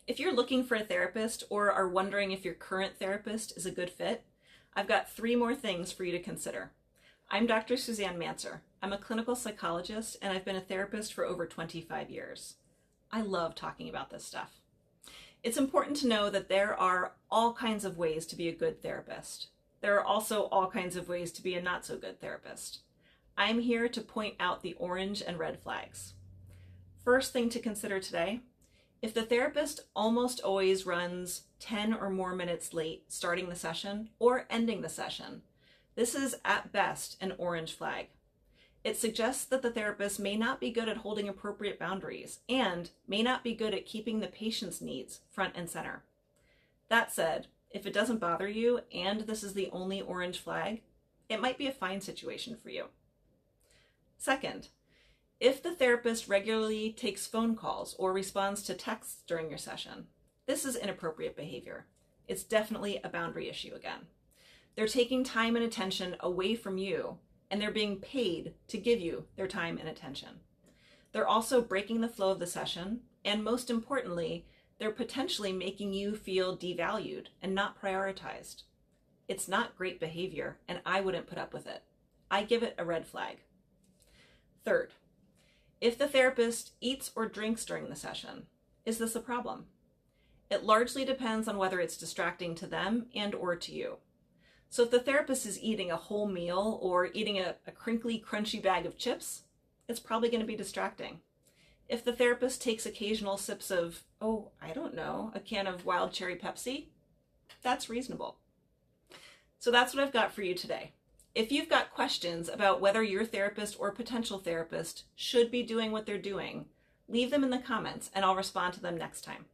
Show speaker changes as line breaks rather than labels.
If you're looking for a therapist or are wondering if your current therapist is a good fit, I've got 3 more things for you to consider. I'm Dr. Suzanne Manser. I'm a clinical psychologist and I've been a therapist for over 25 years. I love talking about this stuff. It's important to know that there are all kinds of ways to be a good therapist. There are also all kinds of ways to be a not so good therapist. I'm here to point out the orange and red flags. First thing to consider today, if the therapist almost always runs 10 or more minutes late starting the session or ending the session, this is at best an orange flag. It suggests that the therapist may not be good at holding appropriate boundaries and may not be good at keeping the patient's needs front and center. That said, if it doesn't bother you and this is the only orange flag, it might be a fine situation for you. Second, if the therapist regularly takes phone calls or responds to texts during your session, this is inappropriate behavior. It's definitely a boundary issue again. They're taking time and attention away from you, and they're being paid to give you their time and attention. They're also breaking the flow of the session, and most importantly, they're potentially making you feel devalued and not prioritized. It's not great behavior, and I wouldn't put up with it. I give it a red flag. Third, if the therapist eats or drinks during the session, is this a problem? It largely depends on whether it's distracting to them and or to you. So if the therapist is eating a whole meal or eating a crinkly, crunchy bag of chips, it's probably going to be distracting. If the therapist takes occasional sips of, a can of wild cherry Pepsi, that's reasonable. So that's what I've got for you today. If you've got questions about whether your therapist or potential therapist should be doing what they're doing, leave them in the comments and I'll respond to them next time.